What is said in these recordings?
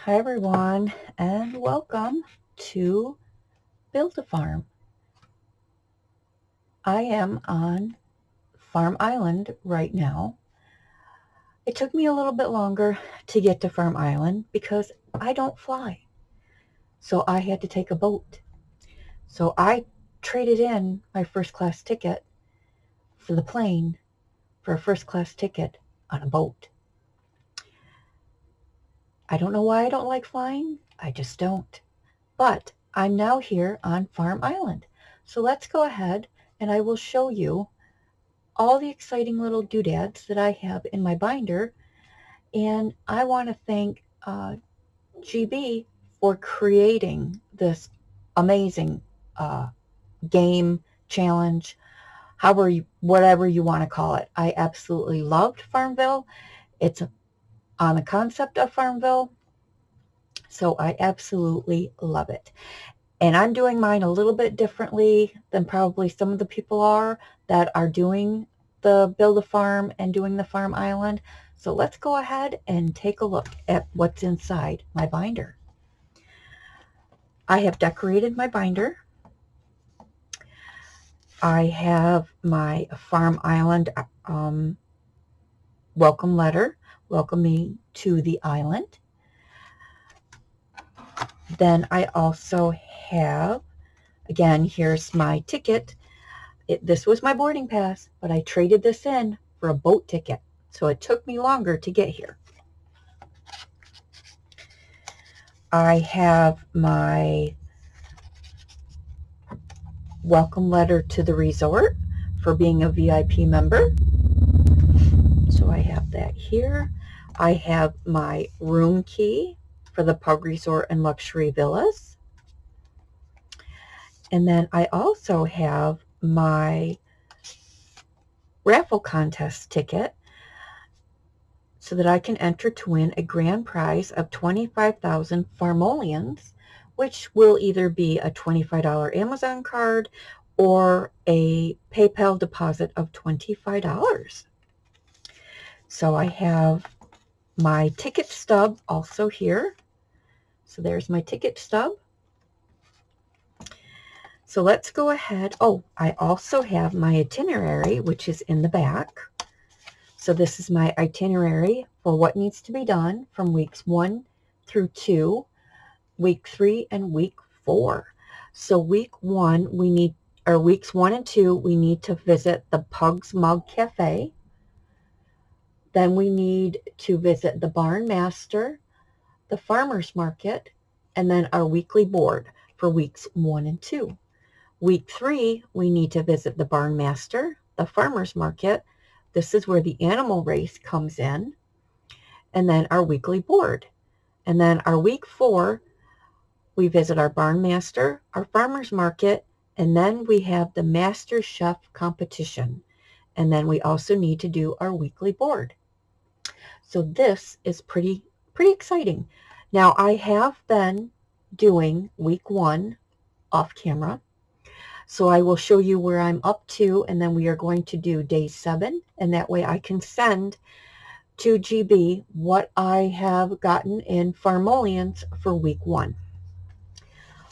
Hi everyone, and welcome to Build a Farm. I am on Farm Island right now. It took me a little bit longer to get to Farm Island because I don't fly. So I had to take a boat. So I traded in my first class ticket for the plane for a first class ticket on a boat. I don't know why I don't like flying. I just don't. But I'm now here on Farm Island. So let's go ahead and I will show you all the exciting little doodads that I have in my binder. And I want to thank GB for creating this amazing game challenge, whatever you want to call it. I absolutely loved Farmville. It's on the concept of Farmville, so I absolutely love it. And I'm doing mine a little bit differently than probably some of the people that are doing the Build a Farm and doing the Farm Island. So let's go ahead and take a look at what's inside my binder. I have decorated my binder. I have my Farm Island welcome letter, welcoming to the island. Then I also have, again, here's my ticket. This was my boarding pass, but I traded this in for a boat ticket, so it took me longer to get here. I have my welcome letter to the resort for being a VIP member. So I have that here. I have my room key for the Pug Resort and Luxury Villas. And then I also have my raffle contest ticket so that I can enter to win a grand prize of 25,000 Farmolians, which will either be a $25 Amazon card or a PayPal deposit of $25. So I have my ticket stub also here. So there's my ticket stub. So let's go ahead. Oh, I also have my itinerary, which is in the back. So this is my itinerary for what needs to be done from weeks 1 through 2, week 3, and week 4. So weeks 1 and 2, we need to visit the Pug's Mug Cafe. Then we need to visit the Barn Master, the Farmer's Market, and then our weekly board for weeks 1 and 2. Week 3, we need to visit the Barn Master, the Farmer's Market. This is where the animal race comes in. And then our weekly board. And then our week 4, we visit our Barn Master, our Farmer's Market, and then we have the Master Chef competition. And then we also need to do our weekly board. So this is pretty exciting. Now I have been doing week 1 off camera. So I will show you where I'm up to, and then we are going to do day 7, and that way I can send to GB what I have gotten in Farmolians for week 1.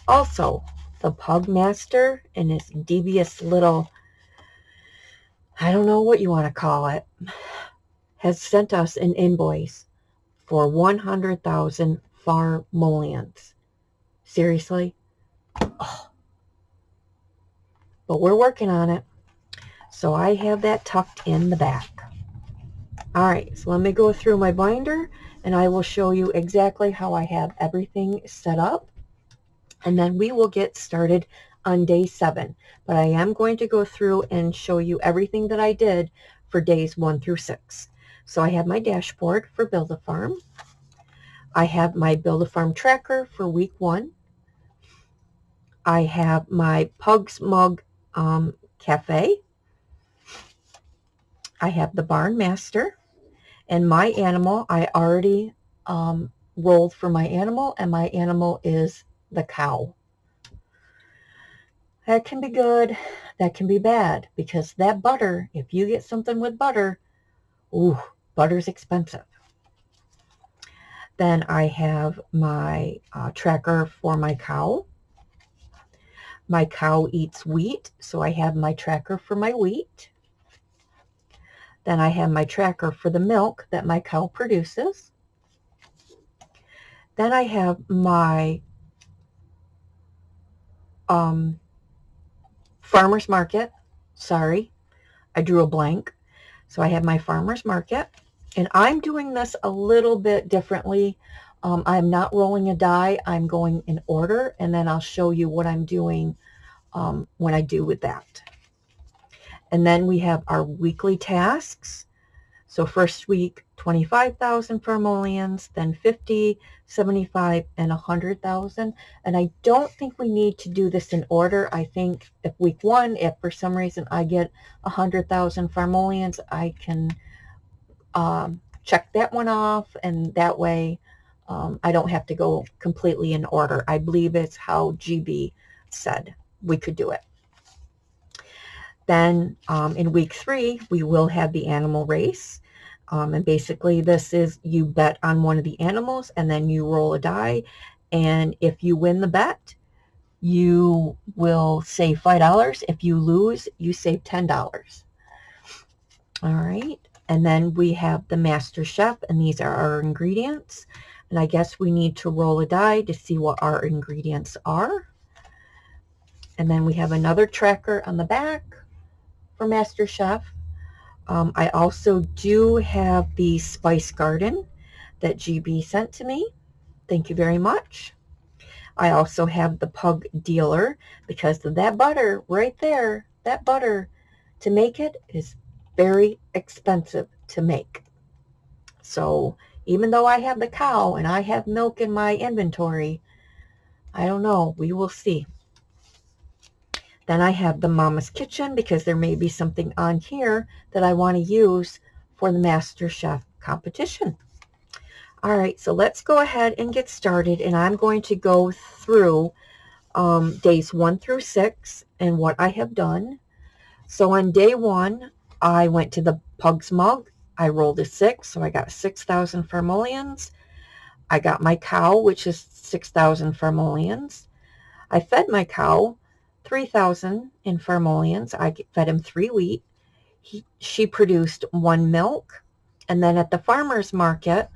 Also, the Pug Master and his devious little, I don't know what you want to call it, has sent us an invoice for 100,000 Farmolians. Seriously? Oh. But we're working on it. So I have that tucked in the back. All right, so let me go through my binder and I will show you exactly how I have everything set up. And then we will get started on day 7. But I am going to go through and show you everything that I did for days 1 through 6. So I have my dashboard for Build a Farm. I have my Build a Farm tracker for week 1. I have my Pug's Mug Cafe. I have the Barn Master. And my animal, I already rolled for my animal, and my animal is the cow. That can be good, that can be bad, because that butter, if you get something with butter, ooh, butter's expensive. Then I have my tracker for my cow. My cow eats wheat, so I have my tracker for my wheat. Then I have my tracker for the milk that my cow produces. Then I have my farmer's market. Sorry, I drew a blank. So I have my farmer's market. And I'm doing this a little bit differently. I'm not rolling a die. I'm going in order, and then I'll show you what I'm doing when I do with that. And then we have our weekly tasks. So first week, 25,000 fermoleons, then 50, 75, and 100,000. And I don't think we need to do this in order. I think if week 1, if for some reason I get 100,000 fermoleons, I can check that one off, and that way I don't have to go completely in order. I believe it's how GB said we could do it. Then in week 3, we will have the animal race. And basically this is you bet on one of the animals and then you roll a die. And if you win the bet, you will save $5. If you lose, you save $10. All right. And then we have the Master Chef, and these are our ingredients. And I guess we need to roll a die to see what our ingredients are. And then we have another tracker on the back for Master Chef. I also do have the Spice Garden that GB sent to me. Thank you very much. I also have the Pug Dealer because of that butter right there. That butter, to make it, is very expensive to make. So even though I have the cow and I have milk in my inventory, I don't know. We will see. Then I have the Mama's Kitchen because there may be something on here that I want to use for the Master Chef competition. All right, so let's go ahead and get started, and I'm going to go through days 1 through 6 and what I have done. So on day 1, I went to the Pug's Mug. I rolled a 6, so I got 6,000 fermoleons. I got my cow, which is 6,000 fermoleons. I fed my cow 3,000 in fermoleons. I fed him 3 wheat. She produced 1 milk. And then at the farmer's market,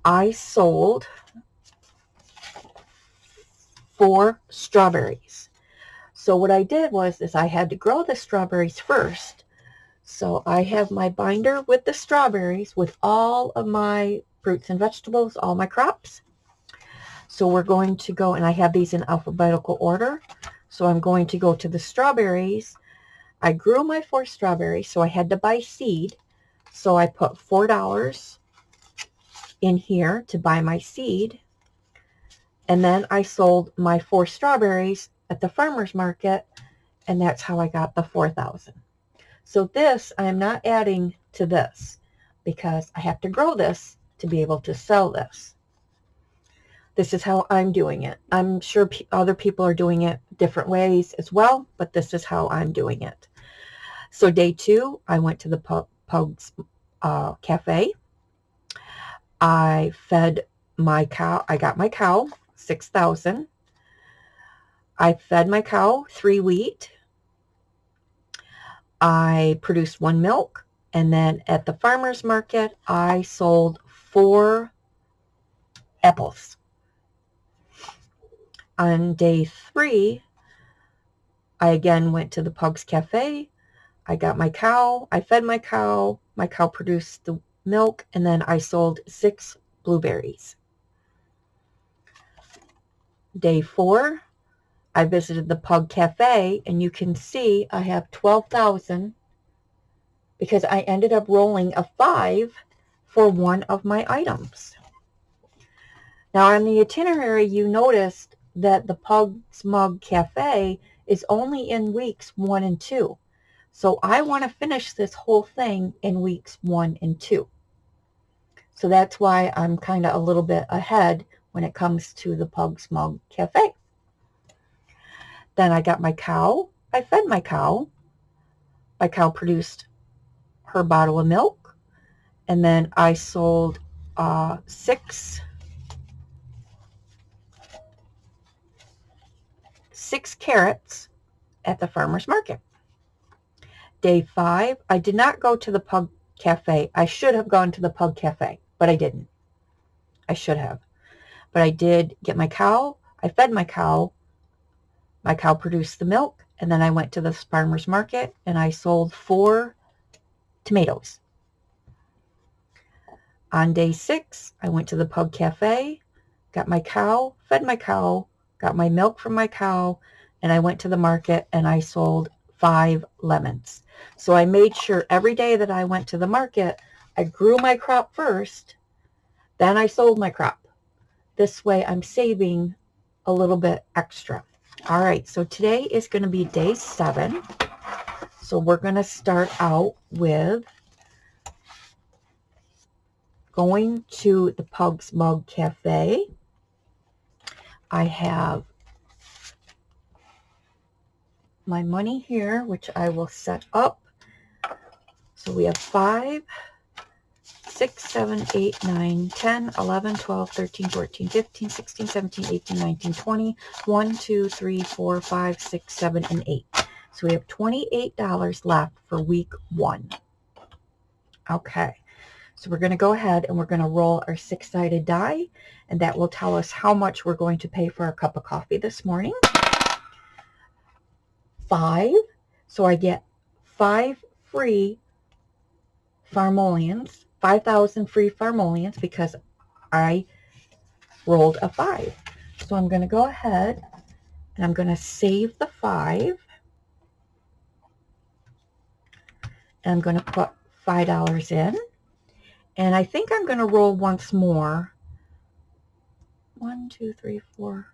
I sold 4 strawberries. So what I did was I had to grow the strawberries first. So I have my binder with the strawberries with all of my fruits and vegetables, all my crops. So we're going to go, and I have these in alphabetical order. So I'm going to go to the strawberries. I grew my 4 strawberries, so I had to buy seed. So I put $4 in here to buy my seed. And then I sold my 4 strawberries at the farmer's market, and that's how I got the 4,000. So this, I am not adding to this because I have to grow this to be able to sell this. This is how I'm doing it. I'm sure other people are doing it different ways as well, but this is how I'm doing it. So day 2, I went to the Pug's Cafe. I fed my cow. I got my cow, 6,000. I fed my cow 3 wheat. I produced 1 milk. And then at the farmer's market, I sold 4 apples. On day 3, I again went to the Pug's Cafe. I got my cow. I fed my cow. My cow produced the milk, and then I sold 6 blueberries. Day 4, I visited the Pug Cafe, and you can see I have 12,000 because I ended up rolling a 5 for one of my items. Now on the itinerary, you noticed that the Pug's Mug Cafe is only in weeks 1 and 2. So I want to finish this whole thing in weeks 1 and 2. So that's why I'm kind of a little bit ahead when it comes to the Pug's Mug Cafe. Then I got my cow. I fed my cow. My cow produced her bottle of milk. And then I sold six carrots at the farmer's market. Day 5, I did not go to the Pug Cafe. I should have gone to the Pug Cafe, but I didn't. I should have. But I did get my cow. I fed my cow. My cow produced the milk, and then I went to the farmer's market and I sold 4 tomatoes. On day 6, I went to the Pug Cafe, got my cow, fed my cow, got my milk from my cow, and I went to the market and I sold 5 lemons. So I made sure every day that I went to the market, I grew my crop first, then I sold my crop. This way I'm saving a little bit extra. All right, so today is going to be day 7. So we're going to start out with going to the Pug's Mug Cafe. I have my money here, which I will set up. So we have 5, 6, 7, 8, 9, 10, 11, 12, 13, 14, 15, 16, 17, 18, 19, 20, 1, 2, 3, 4, 5, 6, 7, and 8. So we have $28 left for week 1. Okay, so we're going to go ahead and we're going to roll our 6-sided die, and that will tell us how much we're going to pay for our cup of coffee this morning. 5, so I get 5 free Farmolians, 5,000 free Farmolians because I rolled a 5. So I'm going to go ahead and I'm going to save the 5. And I'm going to put $5 in. And I think I'm going to roll once more. 1, 2, 3, 4.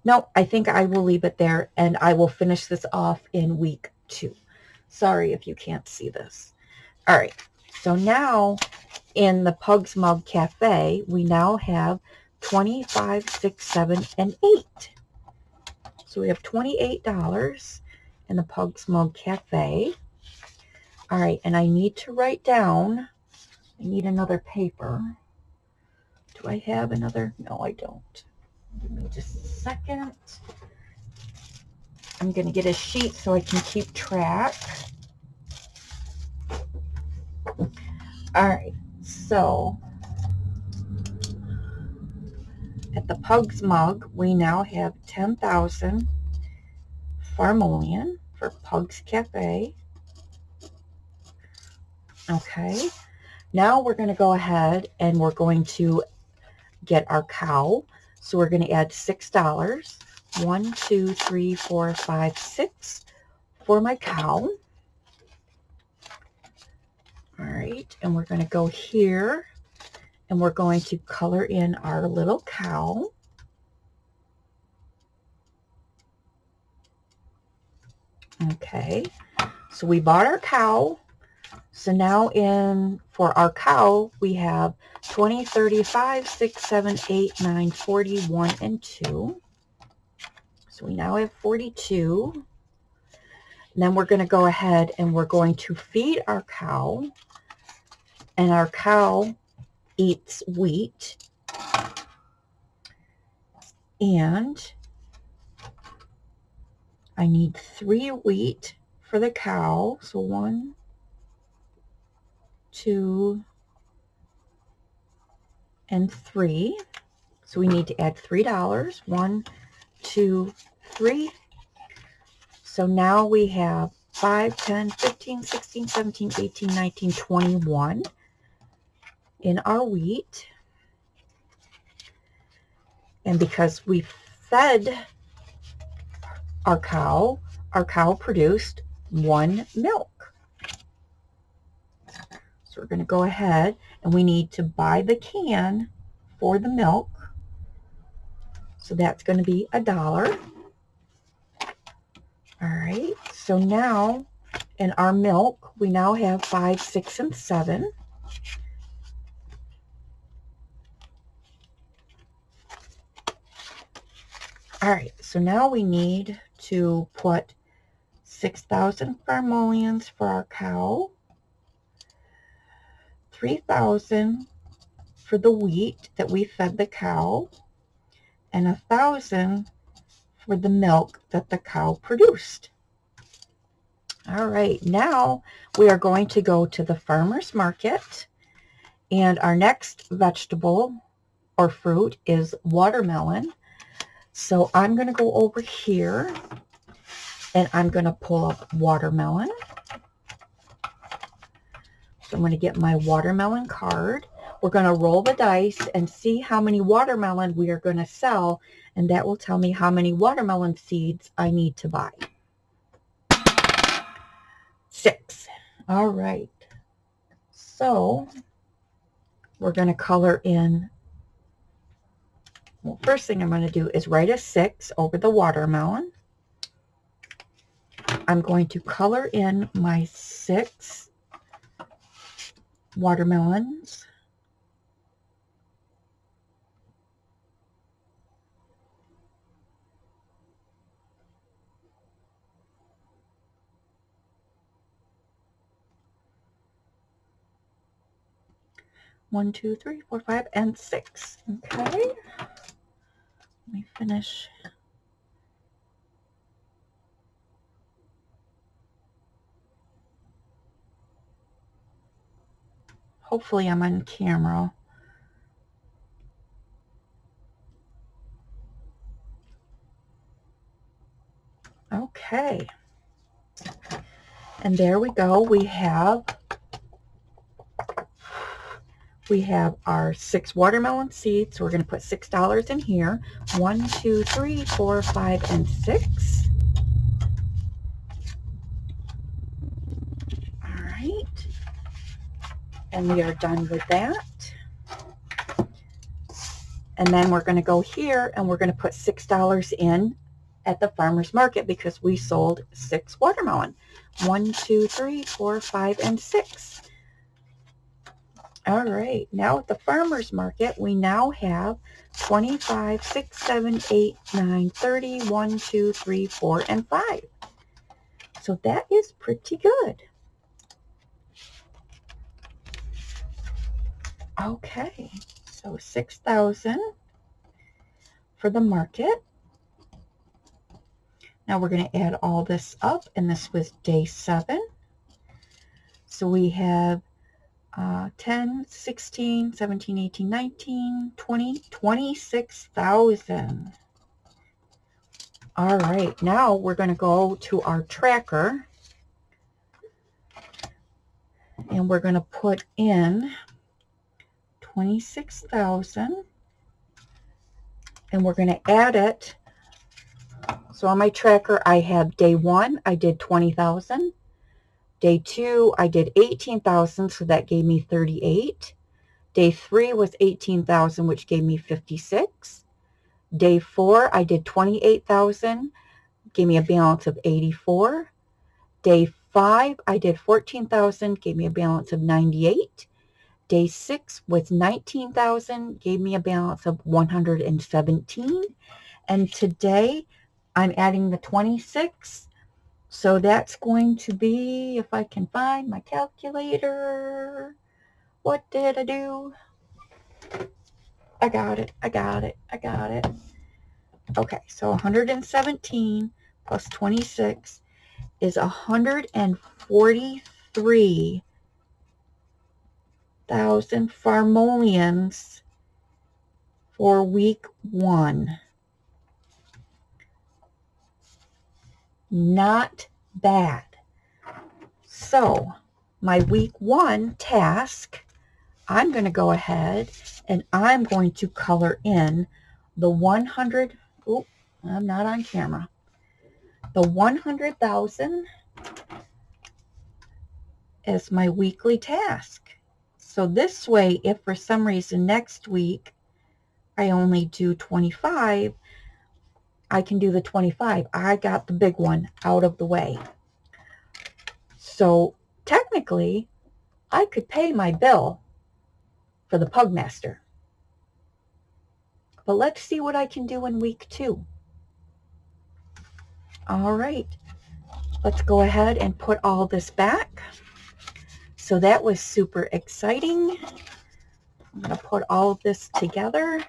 No, I think I will leave it there and I will finish this off in week 2. Sorry if you can't see this. All right. So now in the Pug's Mug Cafe, we now have 25, 6, 7, and 8. So we have $28 in the Pug's Mug Cafe. All right, and I need to write down, I need another paper. Do I have another? No, I don't. Give me just a second. I'm going to get a sheet so I can keep track. All right, so at the Pug's Mug, we now have 10,000 Farmolian for Pug's Cafe. Okay, now we're going to go ahead and we're going to get our cow. So we're going to add $6. 1, 2, 3, 4, 5, 6 for my cow. All right, and we're going to go here and we're going to color in our little cow. Okay, so we bought our cow. So now for our cow, we have 20, 35, 6, 7, 8, 9, 40, 1, and 2. So we now have 42. And then we're going to go ahead and we're going to feed our cow. And our cow eats wheat. And I need 3 wheat for the cow. So 1, 2, and 3. So we need to add $3. 1, 2, 3. So now we have 5, 10, 15, 16, 17, 18, 19, 21 in our wheat. And because we fed our cow produced 1 milk. So we're going to go ahead and we need to buy the can for the milk. So that's going to be $1. All right, so now in our milk, we now have 5, 6, and 7. All right, so now we need to put 6,000 Farmolians for our cow, 3,000 for the wheat that we fed the cow and 1,000 for the milk that the cow produced. All right, now we are going to go to the farmer's market, and our next vegetable or fruit is watermelon. So I'm going to go over here and I'm going to pull up watermelon. So I'm going to get my watermelon card. We're going to roll the dice and see how many watermelon we are going to sell, and that will tell me how many watermelon seeds I need to buy. 6. All right. So we're going to color in. Well, first thing I'm going to do is write a 6 over the watermelon. I'm going to color in my 6 watermelons. One, 2, 3, 4, 5, and 6. Okay. Let me finish. Hopefully I'm on camera. Okay. And there we go. We have our 6 watermelon seeds. So we're going to put $6 in here. 1, 2, 3, 4, 5, and 6. All right. And we are done with that. And then we're going to go here and we're going to put $6 in at the farmer's market because we sold 6 watermelon. 1, 2, 3, 4, 5, and 6. All right, now at the farmer's market, we now have 25, 6, 7, 8, 9, 30, 1, 2, 3, 4, and 5. So that is pretty good. Okay, so 6,000 for the market. Now we're going to add all this up, and this was day 7. So we have 10, 16, 17, 18, 19, 20, 26,000. All right, now we're going to go to our tracker and we're going to put in 26,000 and we're going to add it. So on my tracker, I have day 1, I did 20,000. Day 2, I did 18,000, so that gave me 38. Day 3 was 18,000, which gave me 56. Day 4, I did 28,000, gave me a balance of 84. Day 5, I did 14,000, gave me a balance of 98. Day 6 was 19,000, gave me a balance of 117. And today, I'm adding the 26. So that's going to be, if I can find my calculator, what did I do? I got it. Okay, so 117 plus 26 is 143,000 farmolians for week 1. Not bad. So my week 1 task, I'm going to go ahead and I'm going to color in the 100. Oh, I'm not on camera. The 100,000 as my weekly task. So this way, if for some reason next week I only do 25, I can do the 25. I got the big one out of the way. So technically, I could pay my bill for the Pugmaster. But let's see what I can do in week 2. All right, let's go ahead and put all this back. So that was super exciting. I'm going to put all of this together.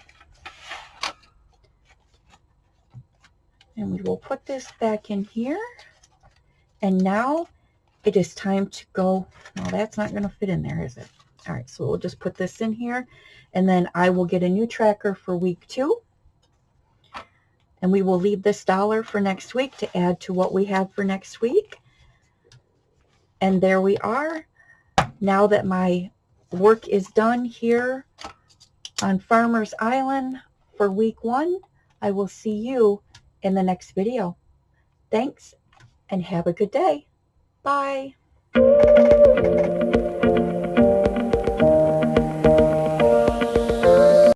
And we will put this back in here. And now it is time to go. No, that's not going to fit in there, is it? All right, so we'll just put this in here. And then I will get a new tracker for week 2. And we will leave this $1 for next week to add to what we have for next week. And there we are. Now that my work is done here on Farmers Island for week 1, I will see you in the next video. Thanks and have a good day. Bye.